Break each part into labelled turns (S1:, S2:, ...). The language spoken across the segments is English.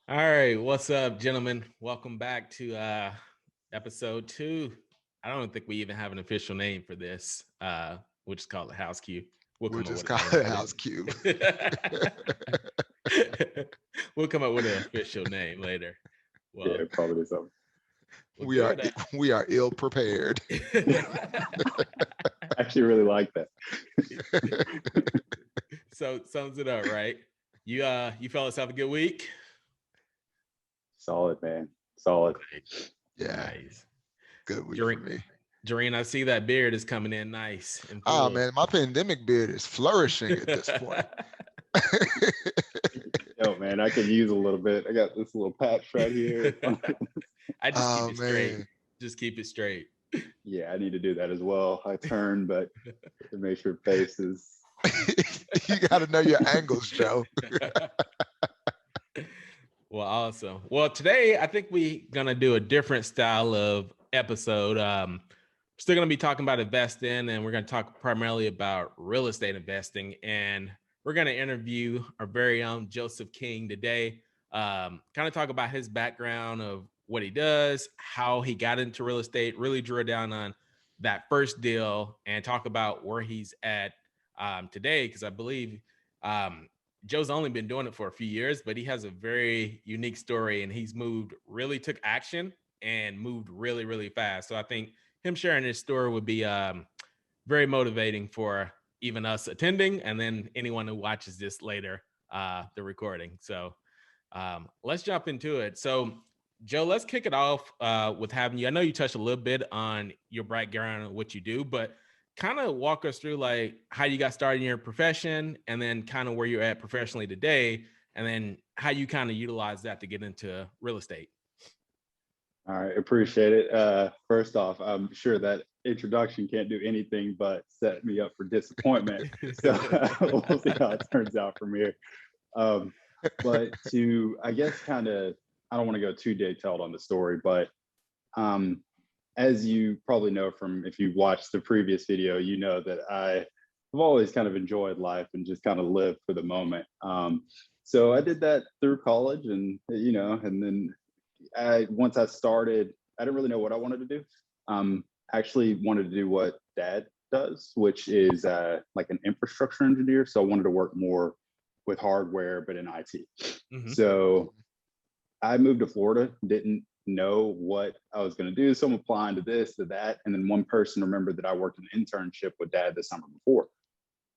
S1: All right, what's up, gentlemen? Welcome back to episode 2. I don't think we even have an official name for this. We'll just call it HouseQue. We'll
S2: We'll
S1: come up
S2: just
S1: with
S2: call
S1: a name
S2: it
S1: for
S2: HouseQue.
S1: this. We'll come up with an official name later.
S3: Yeah,
S1: Well,
S3: probably something.
S1: well,
S2: we are
S1: good.
S2: we are ill prepared.
S3: I actually really like that.
S1: So sums it up, right? You fellas have a good week.
S3: Solid, man. Solid.
S2: Yeah,
S1: Nice.
S2: good week
S1: Jareen,
S2: for me.
S1: Jareen, I see that beard is coming in nice and
S2: Oh
S1: full.
S2: man, my pandemic beard is flourishing at this point.
S3: Yo, man, I could use a little bit. I got this little patch right here.
S1: I just keep
S2: Oh
S1: it straight.
S2: man,
S1: Just keep it straight.
S3: Yeah, I need to do that as well. I turn, but to make sure face is.
S2: you got to know your angles, Joe.
S1: Well, awesome. Well, today I think we're gonna do a different style of episode. Still gonna be talking about investing, and we're gonna talk primarily about real estate investing. And we're gonna interview our very own Joseph King today. Kind of talk about his background of what he does, how he got into real estate, really drill down on that first deal, and talk about where he's at today, because I believe Joe's only been doing it for a few years, but he has a very unique story, and he's really took action and moved really, really fast. So I think him sharing his story would be very motivating for even us attending, and then anyone who watches this later, the recording. So let's jump into it. So Joe, let's kick it off with having you. I know you touched a little bit on your background and what you do, but kind of walk us through like how you got started in your profession, and then kind of where you're at professionally today, and then how you kind of utilize that to get into real estate.
S3: All right, appreciate it. First off, I'm sure that introduction can't do anything but set me up for disappointment. So we'll see how it turns out from here. But I guess, kind of, I don't want to go too detailed on the story, but as you probably know from if you watched the previous video, you know that I've always kind of enjoyed life and just kind of lived for the moment. So I did that through college, and and then once I started, I didn't really know what I wanted to do. Actually wanted to do what Dad does, which is like an infrastructure engineer. So I wanted to work more with hardware, but in IT.
S1: Mm-hmm.
S3: So I moved to Florida, didn't know what I was going to do. So I'm applying to this, to that. And then one person remembered that I worked an internship with Dad the summer before.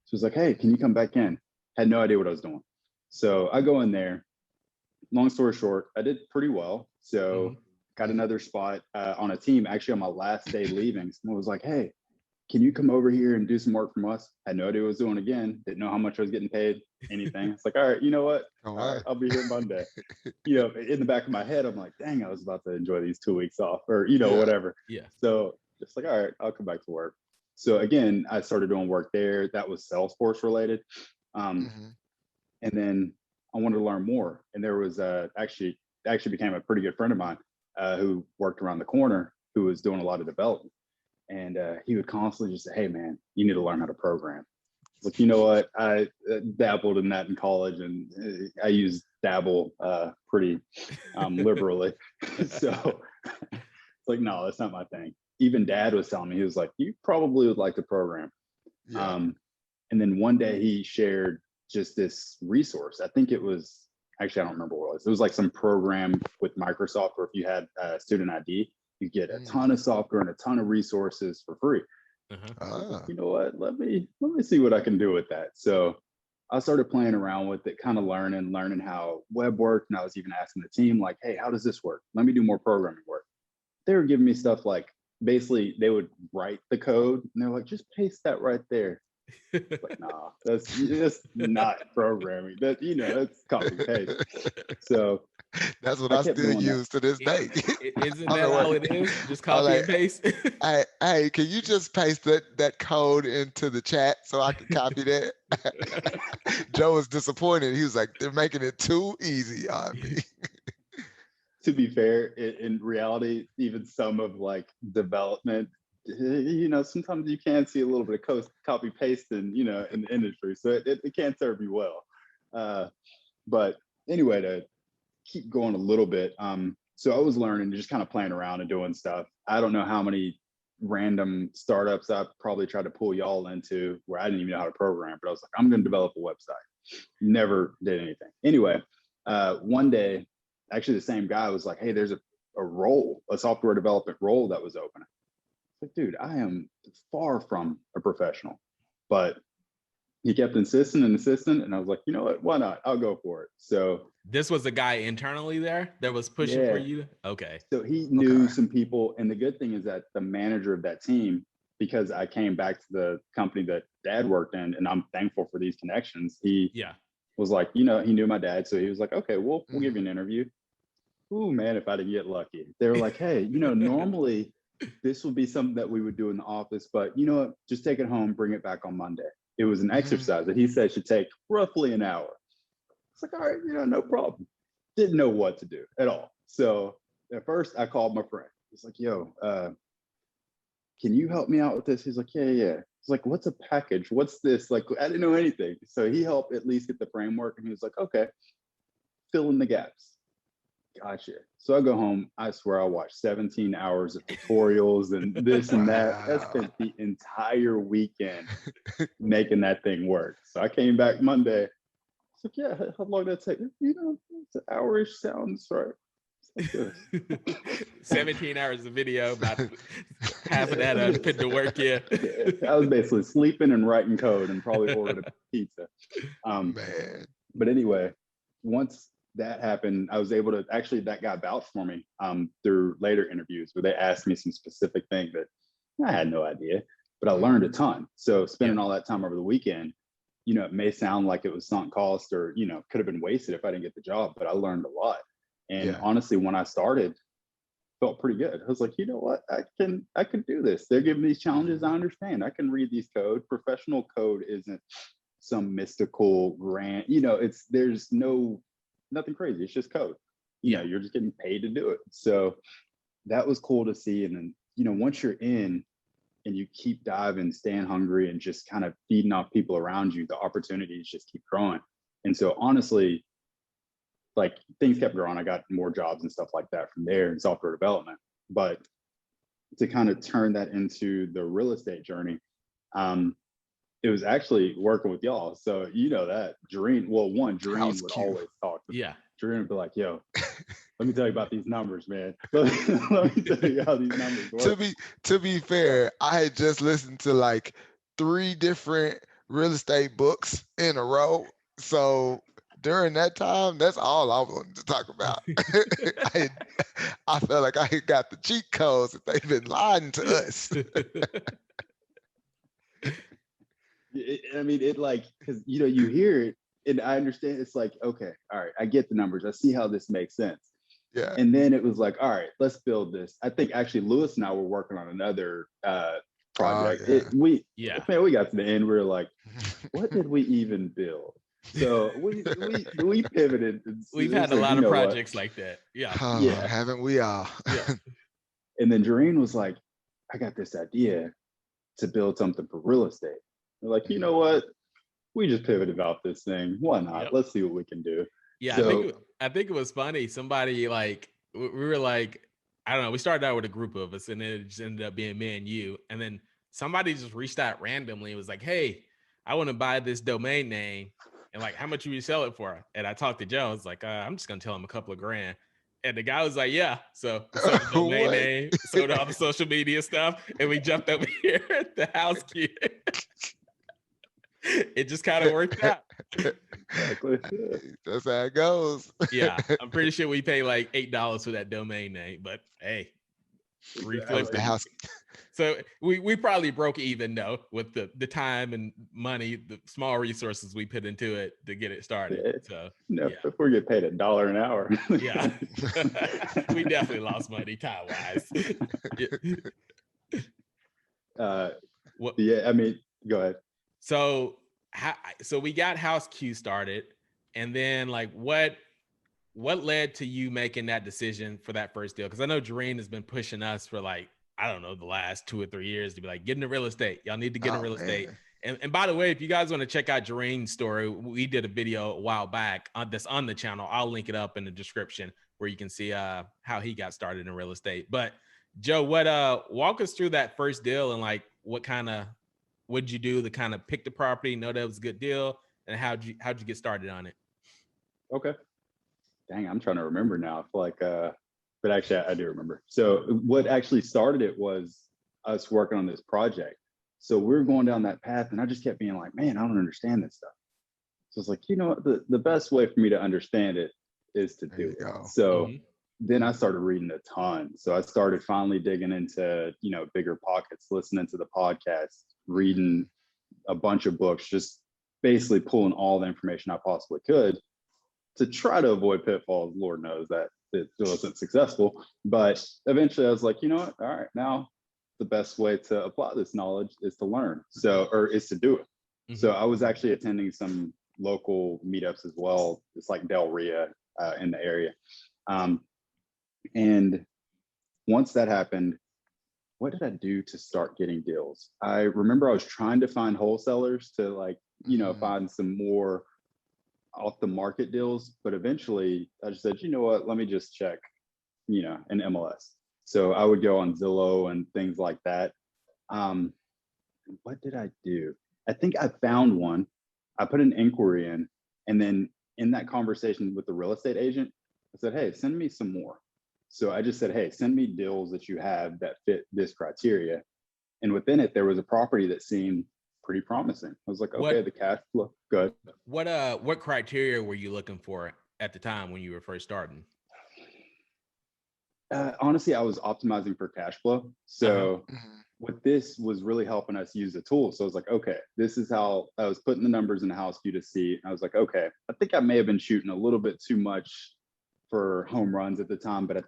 S3: So it's like, hey, can you come back in? Had no idea what I was doing. So I go in there. Long story short, I did pretty well. So got another spot on a team, actually on my last day leaving. Someone was like, hey, can you come over here and do some work from us? Had no idea what I was doing again. Didn't know how much I was getting paid, anything. It's like, all right, you know what? All right, I'll be here Monday. In the back of my head, I'm like, dang, I was about to enjoy these 2 weeks off, or, whatever.
S1: Yeah.
S3: So just like, all right, I'll come back to work. So again, I started doing work there. That was Salesforce related. And then I wanted to learn more. And there was actually became a pretty good friend of mine who worked around the corner, who was doing a lot of development. And he would constantly just say, hey, man, you need to learn how to program. Like, you know what? I dabbled in that in college, and I use dabble pretty liberally. So it's like, no, that's not my thing. Even Dad was telling me, he was like, you probably would like to program. Yeah. And then one day he shared just this resource. I think it was, actually, I don't remember what it was. It was like some program with Microsoft where if you had student ID, you get a ton of software and a ton of resources for free. You know what? Let me see what I can do with that. So I started playing around with it, kind of learning how web worked. And I was even asking the team, like, hey, how does this work? Let me do more programming work. They were giving me stuff like, basically they would write the code and they're like, just paste that right there. Like, nah, that's not programming. That's copy paste. So
S2: that's what I still use to this day.
S1: Isn't that all it is? Just copy and paste.
S2: Hey, can you just paste that code into the chat so I can copy that? Joe was disappointed. He was like, they're making it too easy on me.
S3: To be fair, in reality, even some of like development, sometimes you can see a little bit of copy paste in the industry. So it can serve you well. But anyway, keep going a little bit. So I was learning, just kind of playing around and doing stuff. I don't know how many random startups I probably tried to pull y'all into where I didn't even know how to program, but I was like, I'm going to develop a website. Never did anything. Anyway, one day, actually the same guy was like, hey, there's a role, a software development role that was open. Like, dude, I am far from a professional, but he kept insisting and insisting. And I was like, you know what, why not? I'll go for it. So
S1: this was a guy internally there that was pushing for you? Okay.
S3: So he knew some people. And the good thing is that the manager of that team, because I came back to the company that dad worked in, and I'm thankful for these connections, he was like, he knew my dad. So he was like, okay, we'll give you an interview. Ooh, man, if I didn't get lucky. They were like, hey, normally this would be something that we would do in the office, but you know what, just take it home, bring it back on Monday. It was an exercise that he said should take roughly an hour. It's like, all right, no problem. Didn't know what to do at all. So at first I called my friend. He's like, yo, can you help me out with this? He's like, yeah. He's like, what's a package? What's this? Like, I didn't know anything. So he helped at least get the framework, and he was like, okay, fill in the gaps. Gotcha. So I go home. I swear I watched 17 hours of tutorials and this and that. I spent the entire weekend making that thing work. So I came back Monday. It's like, yeah, how long did that take? It's an hour-ish, sounds right. Like
S1: 17 hours of video, about half of that put to work. Yeah.
S3: I was basically sleeping and writing code and probably ordered a pizza.
S2: Man.
S3: But anyway, once that happened, I was able to that guy vouched for me through later interviews where they asked me some specific things that I had no idea, but I learned a ton. So spending all that time over the weekend, it may sound like it was sunk cost or, could have been wasted if I didn't get the job, but I learned a lot. And honestly, when I started, felt pretty good. I was like, you know what, I can do this. They're giving me these challenges. I understand. I can read these code. Professional code isn't some mystical grand, there's nothing crazy. It's just code. You're just getting paid to do it. So that was cool to see. And then, once you're in and you keep diving, staying hungry, and just kind of feeding off people around you, the opportunities just keep growing. And so honestly, like, things kept growing. I got more jobs and stuff like that from there in software development. But to kind of turn that into the real estate journey, it was actually working with y'all. So that Jareen would always talk to me. Jareen would be like, yo, let me tell you about these numbers, man. Let me tell you how these numbers work.
S2: To be fair, I had just listened to like 3 different real estate books in a row. So during that time, that's all I wanted to talk about. I felt like I had got the cheat codes that they've been lying to us.
S3: Because you hear it and I understand. It's like, okay, all right, I get the numbers. I see how this makes sense.
S2: Yeah.
S3: And then it was like, all right, let's build this. I think actually Lewis and I were working on another project. We got to the end. We were like, what did we even build? So we pivoted.
S1: We've had a lot of projects like that. Yeah.
S2: Haven't we all?
S1: Yeah.
S3: And then Jareen was like, I got this idea to build something for real estate. We're like, you know what? We just pivoted about this thing. Why not?
S1: Yep.
S3: Let's see what we can do.
S1: Yeah, so, I think it was funny. Somebody we were like, I don't know. We started out with a group of us, and then it just ended up being me and you. And then somebody just reached out randomly and was like, "Hey, I want to buy this domain name, and like, how much would you sell it for?" And I talked to Joe. I was like, "I'm just gonna tell him a couple of grand." And the guy was like, "Yeah." So we sold the domain name, sold all the social media stuff, and we jumped over here at the HouseQue. It just kind of worked out.
S3: Exactly.
S2: That's how it goes.
S1: Yeah, I'm pretty sure we paid like $8 for that domain name, but hey, reflipped the house. So we probably broke even though with the time and money, the small resources we put into it to get it started. So
S3: if we get paid $1 an hour,
S1: yeah, we definitely lost money time wise.
S3: I mean, go ahead.
S1: So we got HouseQue started, and then like what led to you making that decision for that first deal? Because I know Jareen has been pushing us for like, I don't know, the last 2 or 3 years to be like, get into real estate. Y'all need to get into real estate. And by the way, if you guys want to check out Jareen's story, we did a video a while back that's on the channel. I'll link it up in the description where you can see how he got started in real estate. But Joe, walk us through that first deal and like what'd you do to kind of pick the property, know that it was a good deal, and how'd you get started on it?
S3: Okay. Dang, I'm trying to remember now. I feel like but actually I do remember. So what actually started it was us working on this project. So we were going down that path and I just kept being like, man, I don't understand this stuff. So it's like, you know, the best way for me to understand it is to do it. So then I started reading a ton. So I started finally digging into, you know, bigger pockets, listening to the podcast, reading a bunch of books, just basically pulling all the information I possibly could to try to avoid pitfalls. Lord knows that it wasn't successful. But eventually I was like, you know what? All right, now the best way to apply this knowledge is to learn. Or is to do it. So I was actually attending some local meetups as well. It's like Del Ria in the area. And once that happened, what did I do to start getting deals? I remember I was trying to find wholesalers to like, you know, find some more off the market deals, but eventually I just said, you know what, let me just check, you know, an MLS. So I would go on Zillow and things like that. What did I do? I think I found one. I put an inquiry in, and then in that conversation with the real estate agent, I said, hey, send me some more. So I just said, hey, send me deals that you have that fit this criteria. And within it, there was a property that seemed pretty promising. I was like, okay, the cash flow, good.
S1: What criteria were you looking for at the time when you were first starting?
S3: Honestly, I was optimizing for cash flow. So what this was really helping us use the tool. So I was like, okay, this is how I was putting the numbers in the HouseQue to see. And I was like, okay, I think I may have been shooting a little bit too much for home runs at the time, but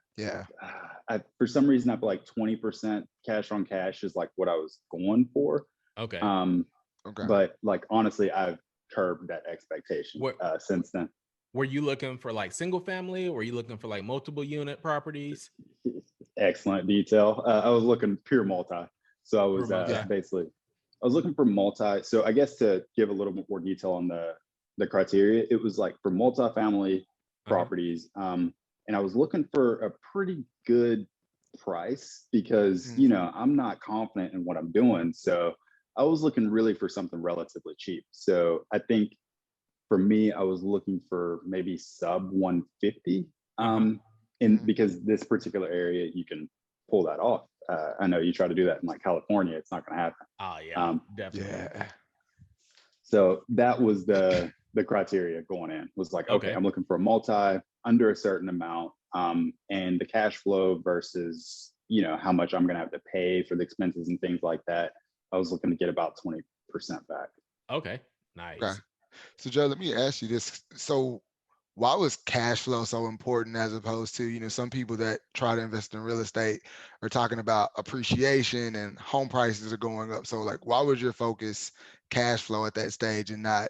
S3: for some reason I feel like 20% cash on cash is like what I was going for.
S1: Okay.
S3: But like honestly, I've curbed that expectation since then.
S1: Were you looking for like single family? Or were you looking for like multiple unit properties?
S3: Excellent detail. I was looking pure multi. So I was basically, I was looking for multi. So I guess to give a little bit more detail on the criteria, it was like for multifamily properties. And I was looking for a pretty good price because, you know, I'm not confident in what I'm doing. So I was looking really for something relatively cheap. So I think for me, I was looking for maybe sub 150. And because this particular area, you can pull that off. I know you try to do that in like California, it's not going to happen.
S1: Oh yeah, definitely.
S2: Yeah.
S3: So that was the criteria going in, was like, okay, I'm looking for a multi under a certain amount, and the cash flow versus, you know, how much I'm going to have to pay for the expenses and things like that. I was looking to get about 20% back.
S1: Okay, nice.
S2: Okay. So Joe, let me ask you this. So why was cash flow so important as opposed to, you know, some people that try to invest in real estate are talking about appreciation and home prices are going up. So like, why was your focus cash flow at that stage and not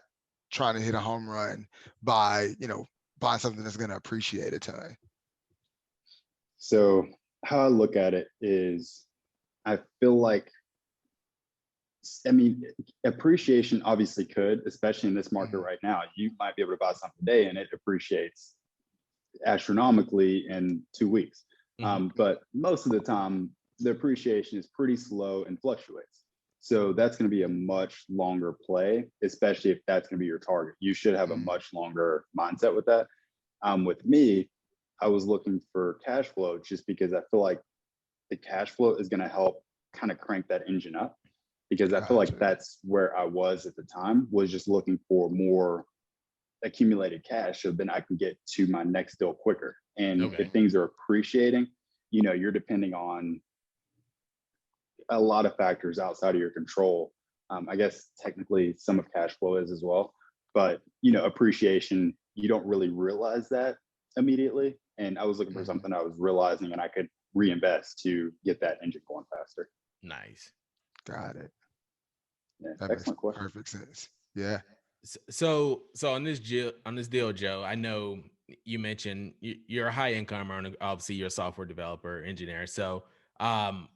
S2: trying to hit a home run by, you know, buying something that's going to appreciate a ton?
S3: So how I look at it is, I feel like, I mean, appreciation obviously could, especially in this market right now. You might be able to buy something today and it appreciates astronomically in 2 weeks. But most of the time, the appreciation is pretty slow and fluctuates. So that's going to be a much longer play, especially if that's going to be your target. You should have a much longer mindset with that. With me, I was looking for cash flow just because I feel like the cash flow is going to help kind of crank that engine up. Because I feel like that's where I was at the time, was just looking for more accumulated cash so then I can get to my next deal quicker. And if things are appreciating, you know, you're depending on a lot of factors outside of your control. I guess technically some of cash flow is as well, but, you know, appreciation, you don't really realize that immediately. And I was looking for something I was realizing and I could reinvest to get that engine going faster.
S1: Nice.
S2: Got it.
S3: Yeah,
S2: that makes perfect sense. Yeah.
S1: So on this deal, Joe, I know you mentioned you're a high income earner. Obviously, you're a software developer, engineer. So, and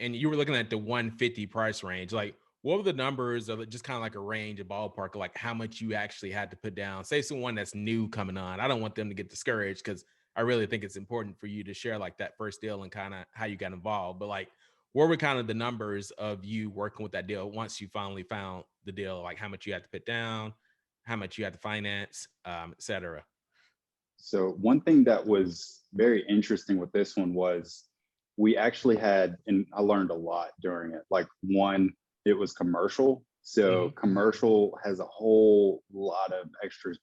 S1: you were looking at the 150 price range. Like, what were the numbers of it, just kind of like a range, a ballpark, like how much you actually had to put down? Say someone that's new coming on. I don't want them to get discouraged because I really think it's important for you to share like that first deal and kind of how you got involved. But like, what were kind of the numbers of you working with that deal once you finally found the deal? Like how much you had to put down, how much you had to finance, et cetera.
S3: So one thing that was very interesting with this one was we actually had, and I learned a lot during it. Like one, it was commercial. So commercial has a whole lot of extra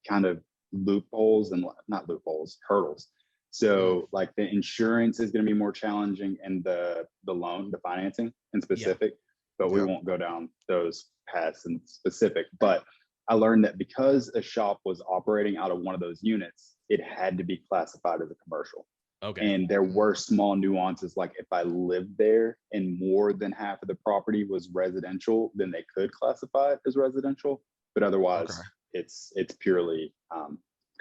S3: kind of loopholes and not loopholes, hurdles. So like the insurance is going to be more challenging and the loan, the financing in specific, but we won't go down those paths in specific. But I learned that because a shop was operating out of one of those units, it had to be classified as a commercial.
S1: Okay.
S3: And there were small nuances, like if I lived there and more than half of the property was residential, then they could classify it as residential. But otherwise, it's purely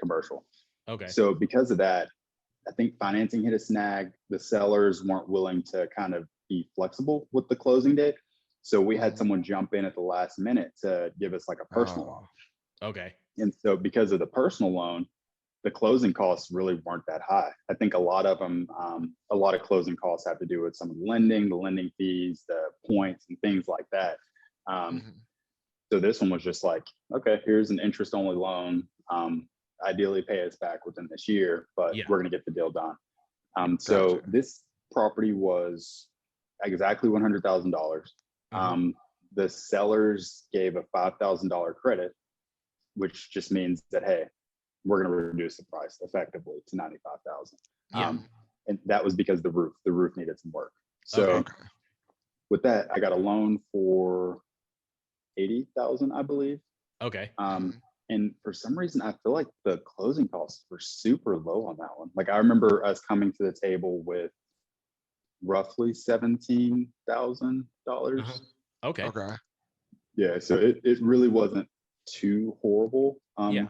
S3: commercial.
S1: Okay.
S3: So because of that, I think financing hit a snag. The sellers weren't willing to kind of be flexible with the closing date. So we had someone jump in at the last minute to give us like a personal loan.
S1: Okay.
S3: And so because of the personal loan, the closing costs really weren't that high. I think a lot of them, a lot of closing costs have to do with some of the lending fees, the points and things like that. So this one was just like, okay, here's an interest only loan. Ideally pay us back within this year, but we're going to get the deal done. So this property was exactly $100,000. The sellers gave a $5,000 credit, which just means that, hey, we're going to reduce the price effectively to $95,000. And that was because the roof needed some work. So with that, I got a loan for $80,000, I believe.
S1: Okay.
S3: And for some reason, I feel like the closing costs were super low on that one. Like I remember us coming to the table with roughly $17,000.
S1: Okay.
S3: Yeah, so it really wasn't too horrible for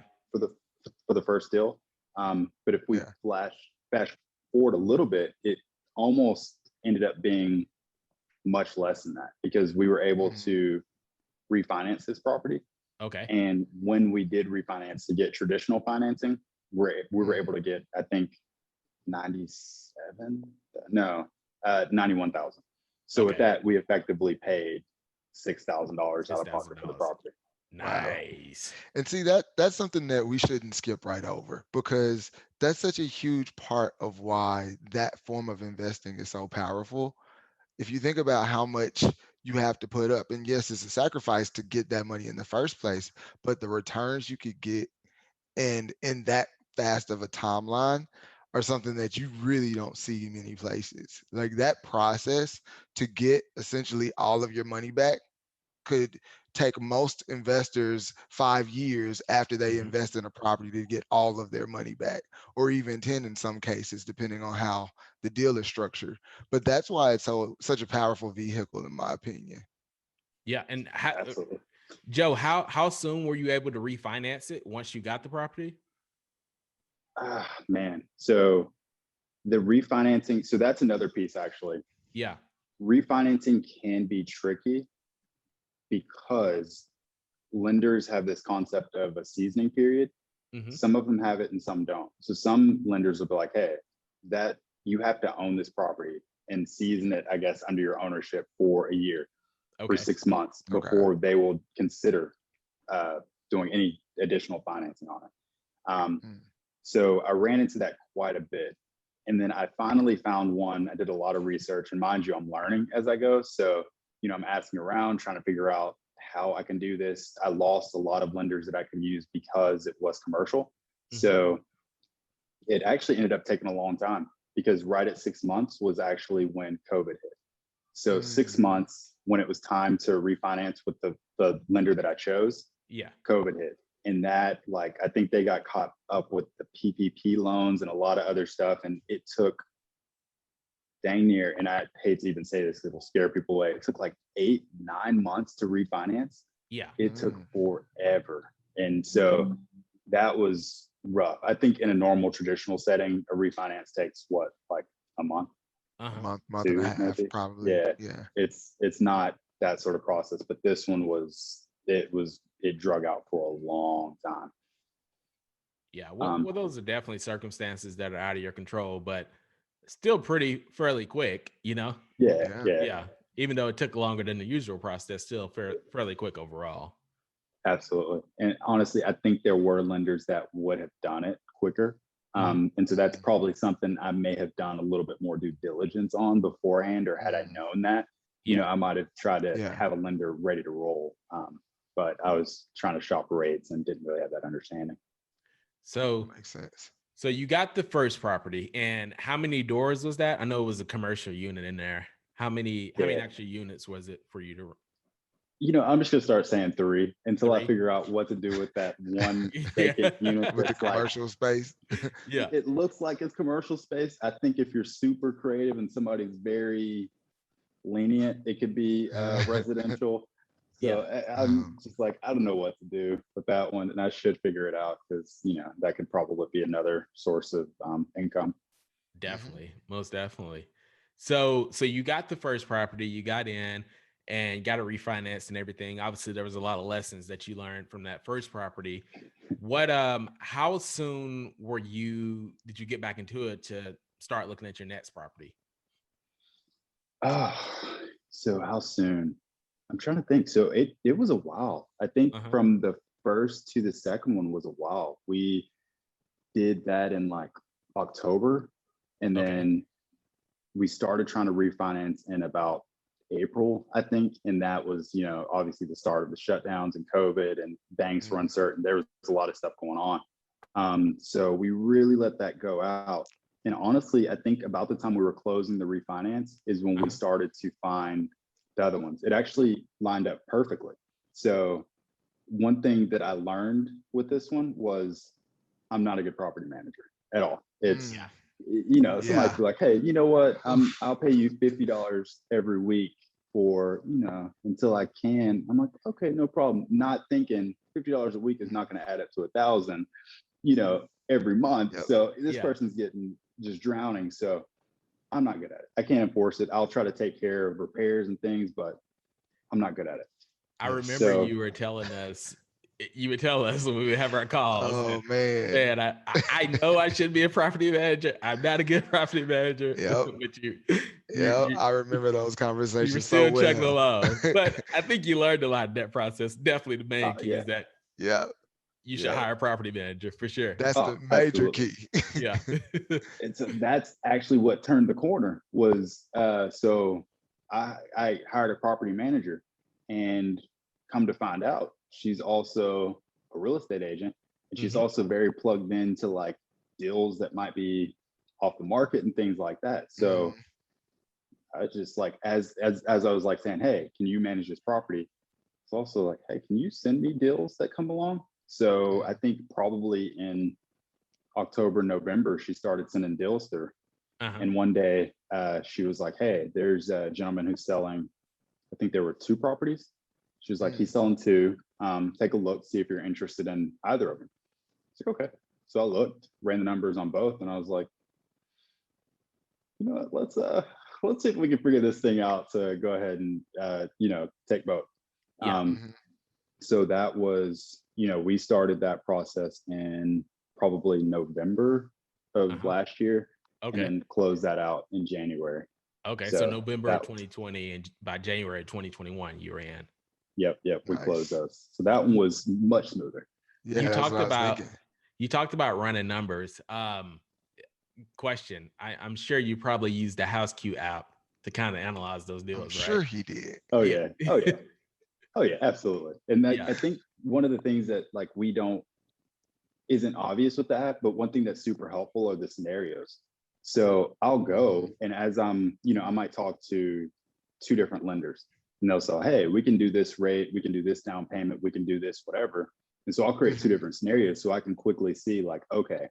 S3: the first deal. But if we fast forward a little bit, it almost ended up being much less than that because we were able to refinance this property.
S1: Okay.
S3: And when we did refinance to get traditional financing, we were able to get, I think, 91,000. So with that, we effectively paid $6,000 out of pocket for the property.
S1: Nice.
S2: Wow. And see, that's something that we shouldn't skip right over because that's such a huge part of why that form of investing is so powerful. If you think about how much you have to put up, and yes, it's a sacrifice to get that money in the first place, but the returns you could get and in that fast of a timeline are something that you really don't see many places. Like that process to get essentially all of your money back could take most investors 5 years after they invest in a property to get all of their money back, or even 10 in some cases, depending on how the deal is structured. But that's why it's such a powerful vehicle, in my opinion.
S1: Yeah. And Joe, how soon were you able to refinance it once you got the property?
S3: Man, so the refinancing, so that's another piece actually.
S1: Yeah.
S3: Refinancing can be tricky because lenders have this concept of a seasoning period. Some of them have it and some don't. So some lenders will be like, hey, that you have to own this property and season it, I guess, under your ownership for a year or 6 months before they will consider doing any additional financing on it. So I ran into that quite a bit. And then I finally found one. I did a lot of research, and mind you, I'm learning as I go. So, I'm asking around, trying to figure out how I can do this. I lost a lot of lenders that I could use because it was commercial. So it actually ended up taking a long time because right at 6 months was actually when COVID hit. So 6 months when it was time to refinance with the lender that I chose, COVID hit. And that, I think they got caught up with the PPP loans and a lot of other stuff. And it took dang near, and I hate to even say this, it'll scare people away. It took 8-9 months to refinance.
S1: Yeah.
S3: It took forever. And so that was rough. I think in a normal traditional setting, a refinance takes what, a month?
S2: A month and a half,
S3: maybe?
S2: probably.
S3: Yeah. It's not that sort of process. But this one it drug out for a long time.
S1: Yeah, well, those are definitely circumstances that are out of your control, but still fairly quick, you know?
S3: Yeah.
S1: Even though it took longer than the usual process, still fairly quick overall.
S3: Absolutely. And honestly, I think there were lenders that would have done it quicker. And so that's probably something I may have done a little bit more due diligence on beforehand, or had I known that, you know, I might have tried to have a lender ready to roll. But I was trying to shop rates and didn't really have that understanding.
S1: So
S2: makes sense.
S1: So you got the first property, and how many doors was that? I know it was a commercial unit in there. How many actual units was it for you to?
S3: You know, I'm just gonna start saying 3 until I
S1: 3?
S3: figure out what to do with that one vacant unit
S2: With the
S3: that's like,
S2: commercial space.
S1: Yeah.
S3: it looks like it's commercial space. I think if you're super creative and somebody's very lenient, it could be residential. So I'm just like, I don't know what to do with that one, and I should figure it out, because you know that could probably be another source of income.
S1: Definitely, most definitely. So you got the first property, you got in and got it refinanced and everything. Obviously, there was a lot of lessons that you learned from that first property. What how soon did you get back into it to start looking at your next property?
S3: So how soon? I'm trying to think. So it was a while. I think from the first to the second one was a while. We did that in like October, and then we started trying to refinance in about April, I think. And that was, you know, obviously the start of the shutdowns and COVID, and banks were uncertain. There was a lot of stuff going on. So we really let that go out. And honestly, I think about the time we were closing the refinance is when we started to find the other ones. It actually lined up perfectly. So one thing that I learned with this one was I'm not a good property manager at all. It's, you know, somebody be like, hey, you know what? I'll pay you $50 every week for, you know, until I can. I'm like, okay, no problem. Not thinking $50 a week is not going to add up to $1,000, you know, every month. So this person's getting just drowning. So I'm not good at it. I can't enforce it. I'll try to take care of repairs and things, but I'm not good at it.
S1: I remember you would tell us when we would have our calls.
S2: Oh man.
S1: I know I should be a property manager. I'm not a good property manager.
S2: But I remember those conversations.
S1: You were still
S2: so
S1: chugging
S2: well.
S1: along. But I think you learned a lot in that process. Definitely the main key is that you should hire a property manager for sure.
S2: That's the major key.
S1: Yeah.
S3: And so that's actually what turned the corner was, so I hired a property manager, and come to find out, she's also a real estate agent, and she's also very plugged into like deals that might be off the market and things like that. So I just like, as I was like saying, hey, can you manage this property? It's also like, hey, can you send me deals that come along? So I think probably in October, November, she started sending deals through. And one day she was like, hey, there's a gentleman who's selling, I think there were 2 properties. She was like, he's selling 2. Take a look, see if you're interested in either of them. It's like, okay. So I looked, ran the numbers on both, and I was like, you know what, let's see if we can figure this thing out to go ahead and you know, take both. So that was, you know, we started that process in probably November of last year, and then closed that out in January.
S1: So November of 2020, and by January 2021, you were in.
S3: Yep, we closed those. So that one was much smoother.
S2: Yeah,
S1: you talked about running numbers. Question: I'm sure you probably used the HouseQue app to kind of analyze those deals, right?
S2: Sure he did.
S3: Oh yeah, absolutely. And I think one of the things that like isn't obvious with the app, but one thing that's super helpful are the scenarios. So I'll go, and as you know, I might talk to 2 different lenders, and they'll say, hey, we can do this rate, we can do this down payment, we can do this, whatever. And so I'll create 2 different scenarios so I can quickly see like, okay,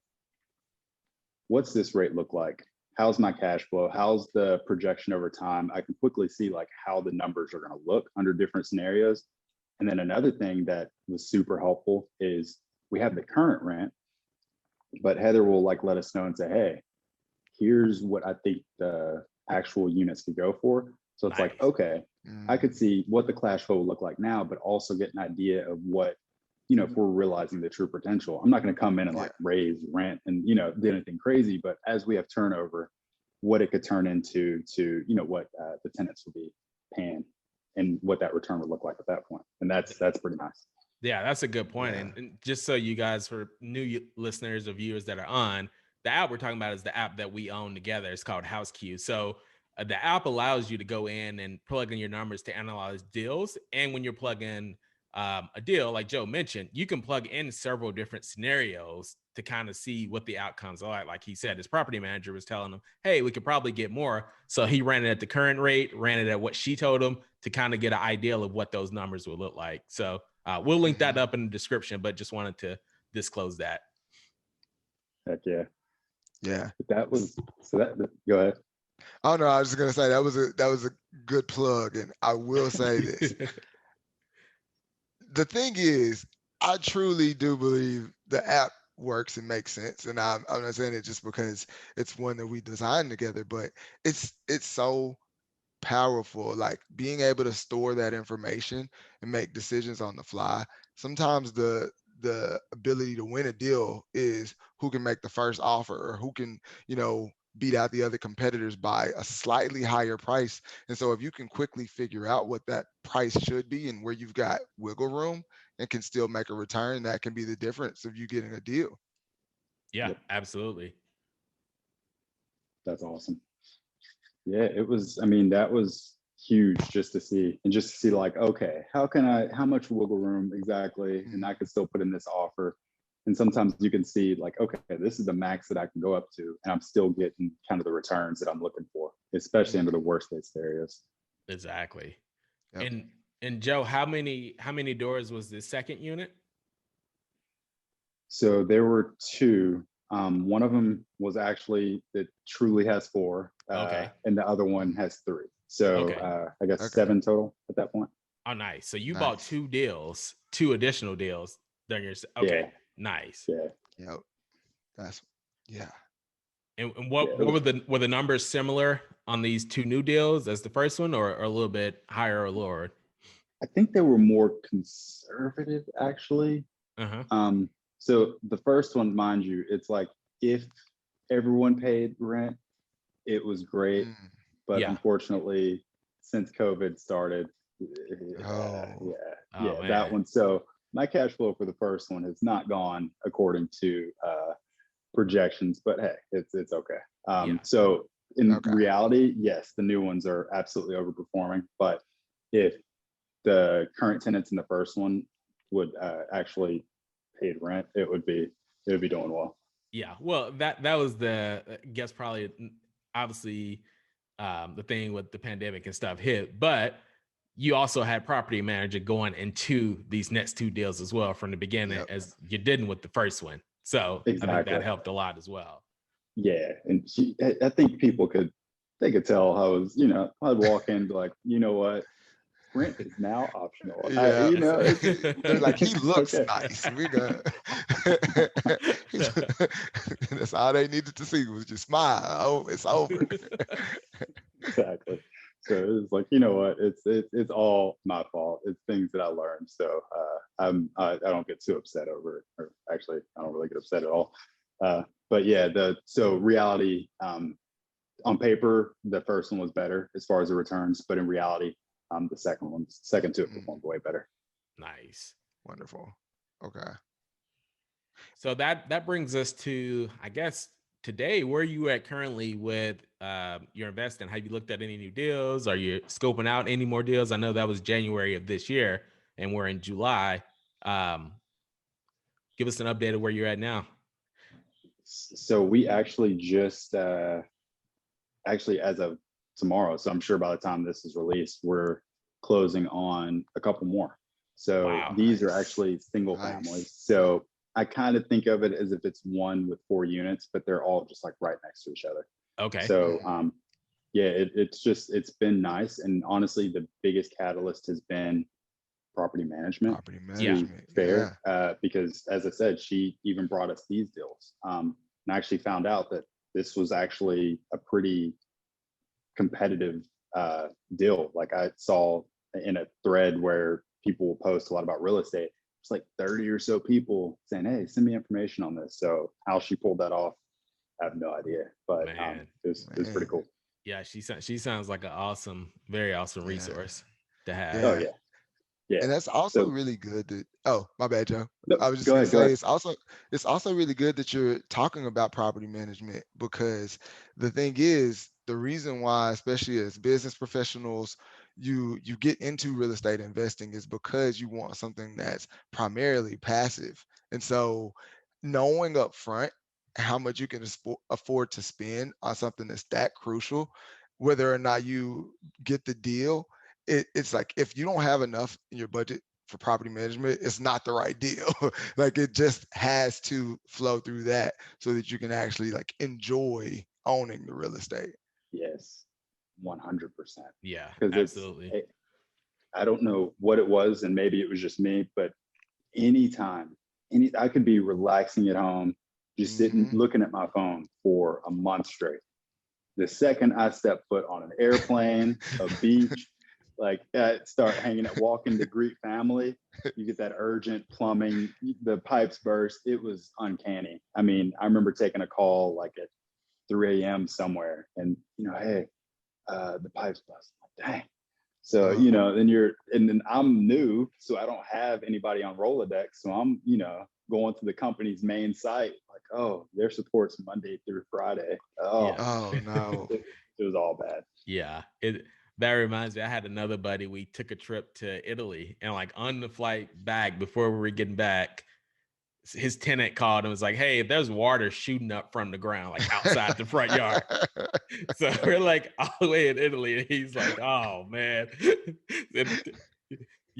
S3: what's this rate look like? How's my cash flow? How's the projection over time? I can quickly see like how the numbers are going to look under different scenarios. And then another thing that was super helpful is we have the current rent, but Heather will like let us know and say, hey, here's what I think the actual units could go for. So it's like, okay, I could see what the cash flow will look like now, but also get an idea of what, you know, if we're realizing the true potential. I'm not going to come in and like raise rent and, you know, do anything crazy, but as we have turnover, what it could turn into to, you know, what the tenants will be paying and what that return would look like at that point. And that's pretty nice.
S1: Yeah, that's a good point.
S2: Yeah.
S1: And just so you guys, for new listeners or viewers that are on, the app we're talking about is the app that we own together. It's called HouseQue. So the app allows you to go in and plug in your numbers to analyze deals. And when you're plugging a deal, like Joe mentioned, you can plug in several different scenarios to kind of see what the outcomes are. Like he said, his property manager was telling him, hey, we could probably get more. So he ran it at the current rate, ran it at what she told him to kind of get an idea of what those numbers would look like. So we'll link that up in the description, but just wanted to disclose that.
S3: Heck yeah.
S2: Yeah.
S3: That was, so that, go ahead.
S2: Oh no, I was just gonna say that was a good plug, and I will say this. The thing is, I truly do believe the app works and makes sense, and I'm not saying it just because it's one that we designed together, but it's so powerful, like being able to store that information and make decisions on the fly. Sometimes the ability to win a deal is who can make the first offer, or who can, you know, beat out the other competitors by a slightly higher price. And so if you can quickly figure out what that price should be and where you've got wiggle room and can still make a return, that can be the difference of you getting a deal.
S1: Yeah, absolutely.
S3: That's awesome. Yeah, it was, I mean, that was huge just to see, and just to see like, okay, how much wiggle room exactly? And I could still put in this offer. And sometimes you can see like, okay, this is the max that I can go up to, and I'm still getting kind of the returns that I'm looking for, especially under the worst case scenarios.
S1: Exactly.
S2: Yep.
S1: And Joe, how many doors was the second unit?
S3: So there were two. One of them was actually, that truly has 4,
S1: Okay.
S3: and the other one has 3. So I guess 7 total at that point.
S1: Oh, nice. So you bought 2 deals, 2 additional deals during your, okay,
S3: Yeah.
S1: nice.
S3: Yeah.
S2: Yep. That's, yeah.
S1: And what were the numbers similar on these 2 new deals as the first one, or a little bit higher or lower?
S3: I think they were more conservative actually. So the first one, mind you, it's like if everyone paid rent, it was great. But unfortunately, since COVID started, that one. So my cash flow for the first one has not gone according to projections, but hey, it's okay. So in reality, yes, the new ones are absolutely overperforming. But if the current tenants in the first one would actually paid rent, it would be doing well.
S1: Yeah, well, that was the, I guess probably obviously the thing with the pandemic and stuff hit, but you also had property manager going into these next 2 deals as well from the beginning, as you didn't with the first one. So I think that helped a lot as well.
S3: Yeah, and I think people could tell I was, you know, I'd walk in and be like, you know what, rent is now optional.
S2: Yeah,
S3: you know,
S2: they're like, he looks nice. We got that's all they needed to see was just smile. Oh, it's over.
S3: Exactly. So it was like, you know what, it's all my fault. It's things that I learned. So I don't get too upset over it, or actually I don't really get upset at all. But yeah, so reality, on paper, the first one was better as far as the returns, but in reality, the second two performed way better.
S1: Nice.
S2: Wonderful. Okay.
S1: So that brings us to, I guess, today. Where are you at currently with your investing? Have you looked at any new deals? Are you scoping out any more deals? I know that was January of this year, and we're in July. Give us an update of where you're at now.
S3: So we actually just actually as of tomorrow, so I'm sure by the time this is released, we're closing on a couple more. So these are actually single families. So I kind of think of it as if it's one with 4 units, but they're all just like right next to each other.
S1: Okay.
S3: So yeah, it's been nice. And honestly, the biggest catalyst has been property management. Fair. Because as I said, she even brought us these deals. And I actually found out that this was actually a pretty competitive deal. Like I saw in a thread where people will post a lot about real estate. It's like 30 or so people saying, "Hey, send me information on this." So how she pulled that off, I have no idea, but it was pretty cool.
S1: Yeah, she sounds like an awesome, very awesome resource to have.
S3: Oh yeah. Yeah.
S2: And that's also really good that, oh, my bad, Joe.
S3: Nope,
S2: I was just
S3: go
S2: gonna
S3: ahead, go
S2: say
S3: ahead.
S2: it's also really good that you're talking about property management, because the thing is, the reason why, especially as business professionals, you get into real estate investing is because you want something that's primarily passive. And so knowing up front how much you can afford to spend on something that's that crucial, whether or not you get the deal, it's like if you don't have enough in your budget for property management, it's not the right deal. Like it just has to flow through that so that you can actually like enjoy owning the real estate.
S3: Yes, 100%.
S1: Yeah,
S3: because
S1: absolutely.
S3: I don't know what it was, and maybe it was just me, but anytime, I could be relaxing at home, just sitting looking at my phone for a month straight. The second I step foot on an airplane, a beach, like start hanging out, walking to greet family, you get that urgent plumbing, the pipes burst. It was uncanny. I mean, I remember taking a call like at 3 a.m. somewhere, and hey, the pipes bust. I'm like, dang. So then I'm new, so I don't have anybody on Rolodex. So I'm going to the company's main site, like, oh, their support's Monday through Friday. Oh,
S2: Oh no.
S3: it was all bad.
S1: Yeah, that reminds me. I had another buddy. We took a trip to Italy, and like on the flight back, before we were getting back, his tenant called and was like, "Hey, there's water shooting up from the ground, like outside the front yard." So we're like all the way in Italy, and he's like, "Oh man."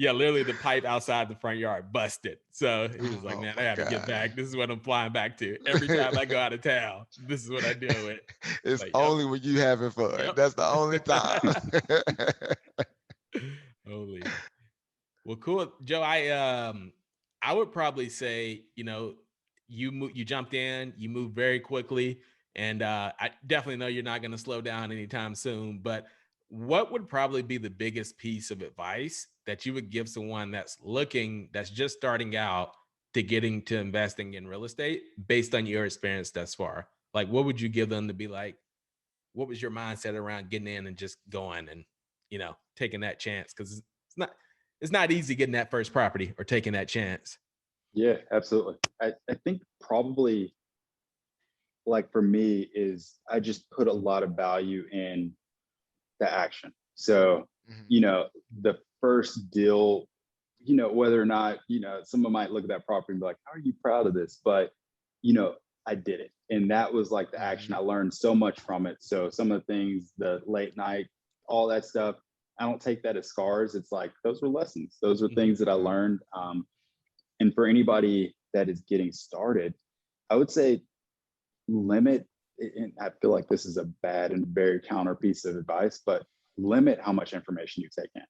S1: Yeah, literally the pipe outside the front yard busted. So he was like,
S2: Oh
S1: "Man, I
S2: my
S1: got to get
S2: God.
S1: back. This is what I'm flying back to. Every time I go out of town, this is what I deal with."
S2: It's
S1: Like,
S2: only when you having fun.
S1: yep.
S2: That's the only time.
S1: Holy. Well, cool, Joe. I would probably say, you jumped in, you moved very quickly, and I definitely know you're not going to slow down anytime soon. But what would probably be the biggest piece of advice that you would give someone that's just starting out to getting to investing in real estate based on your experience thus far? Like, what would you give them to be like? What was your mindset around getting in and just going and taking that chance? Because it's not easy getting that first property or taking that chance.
S3: Yeah, absolutely. I think probably, like for me, is I just put a lot of value in the action. So, the first deal, whether or not, someone might look at that property and be like, "How are you proud of this?" But, I did it. And that was like the action. I learned so much from it. So some of the things, the late night, all that stuff, I don't take that as scars. It's like, those were lessons. Those are things that I learned. And for anybody that is getting started, I would say limit, and I feel like this is a bad and very counter piece of advice, but limit how much information you take in.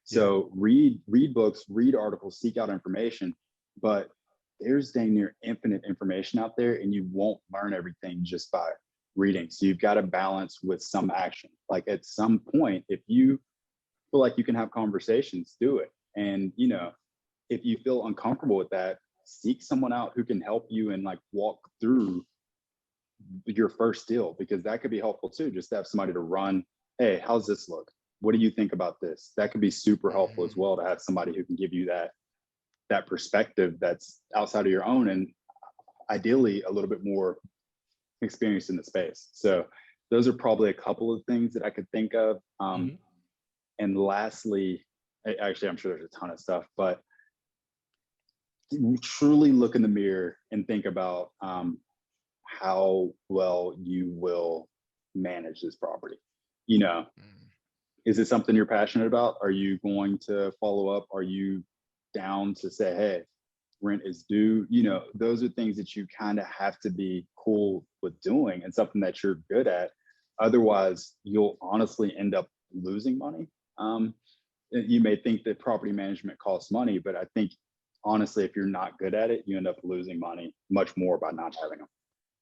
S3: So read books, read articles, seek out information, but there's dang near infinite information out there, and you won't learn everything just by reading. So you've got to balance with some action. Like at some point, if you feel like you can have conversations, do it. And if you feel uncomfortable with that, seek someone out who can help you and like walk through your first deal, because that could be helpful too. Just to have somebody to run, "Hey, how's this look? What do you think about this?" That could be super helpful as well, to have somebody who can give you that perspective that's outside of your own, and ideally a little bit more experienced in the space. So those are probably a couple of things that I could think of. And lastly, actually, I'm sure there's a ton of stuff, but truly look in the mirror and think about how well you will manage this property. Is it something you're passionate about? Are you going to follow up? Are you down to say, "Hey, rent is due"? Those are things that you kind of have to be cool with doing, and something that you're good at. Otherwise, you'll honestly end up losing money. You may think that property management costs money, but I think honestly, if you're not good at it, you end up losing money much more by not having them.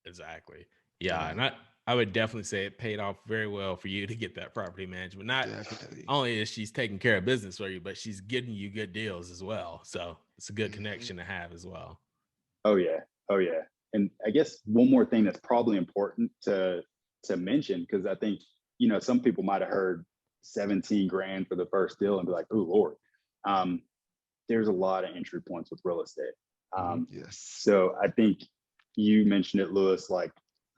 S1: Exactly. Yeah. And I would definitely say it paid off very well for you to get that property management. Not
S2: Definitely.
S1: only is she's taking care of business for you, but she's getting you good deals as well. So it's a good
S2: Hmm.
S1: connection to have as well.
S3: Oh yeah. Oh yeah. And I guess one more thing that's probably important to mention, because I think, some people might have heard 17 grand for the first deal and be like, oh Lord. Um, there's a lot of entry points with real estate.
S1: Mhm.
S2: Yes.
S3: So I think you mentioned it, Lewis, like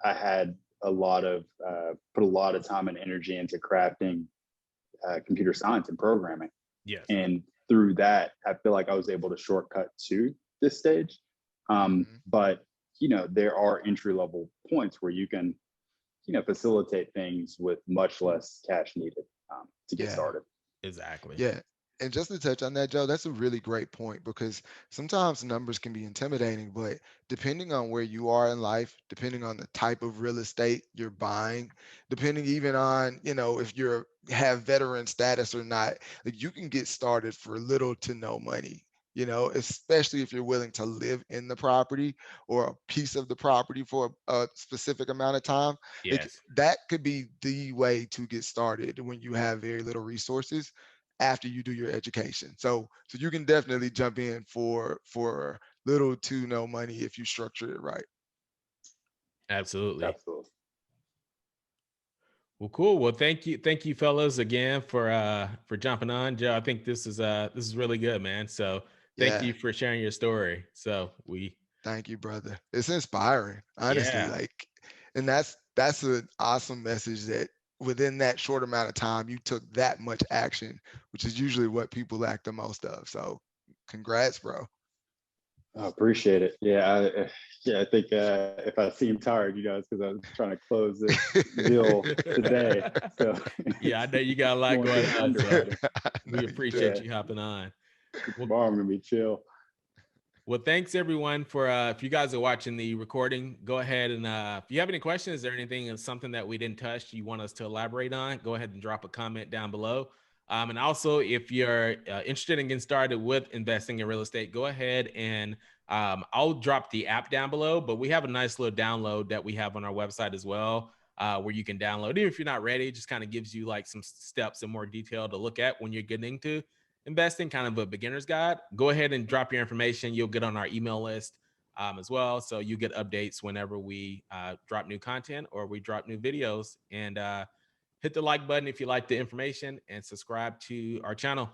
S3: I had put a lot of time and energy into crafting computer science and programming.
S1: Yes.
S3: And through that, I feel like I was able to shortcut to this stage.
S2: Hmm.
S3: But there are entry level points where you can, facilitate things with much less cash needed to get
S2: Yeah.
S3: started.
S1: Exactly.
S2: Yeah. And just to touch on that, Joe, that's a really great point because sometimes numbers can be intimidating, but depending on where you are in life, depending on the type of real estate you're buying, depending even on, if you're have veteran status or not, like you can get started for little to no money. Especially if you're willing to live in the property or a piece of the property for a specific amount of time. Like
S1: Yes.
S2: that could be the way to get started when you have very little resources after you do your education. So you can definitely jump in for little to no money if you structure it right.
S1: Absolutely.
S3: Absolutely.
S1: Well, cool. Well, thank you, fellas, again for jumping on, Joe. I think this is really good, man. So thank
S2: Yeah.
S1: you for sharing your story. So we,
S2: Thank you, brother. It's inspiring, honestly.
S1: yeah,
S2: Like, and that's an awesome message that within that short amount of time you took that much action, which is usually what people lack the most of. So congrats, bro.
S3: I appreciate it. Yeah, I think if I seem tired, it's because I was trying to close this deal today. So
S1: yeah, I
S3: it's
S1: know you got a lot
S3: going through
S1: going
S3: the
S1: on, so
S3: underwriting.
S2: No,
S1: we
S2: you do.
S1: appreciate
S3: Yeah,
S1: you hopping on. Well,
S3: tomorrow I'm gonna be chill.
S1: well, thanks everyone for if you guys are watching the recording, go ahead and if you have any questions or anything or something that we didn't touch you want us to elaborate on, go ahead and drop a comment down below. And also, if you're interested in getting started with investing in real estate, go ahead and I'll drop the app down below, but we have a nice little download that we have on our website as well, where you can download. Even if you're not ready, it just kind of gives you like some steps in more detail to look at when you're getting into investing, kind of a beginner's guide. Go ahead and drop your information. You'll get on our email list as well. So you get updates whenever we drop new content or we drop new videos. And hit the like button if you like the information and subscribe to our channel.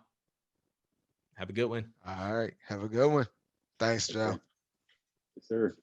S1: Have a good one.
S2: All right. Have a good one. Thanks,
S3: Yes,
S2: Joe.
S3: sir. Yes, sir.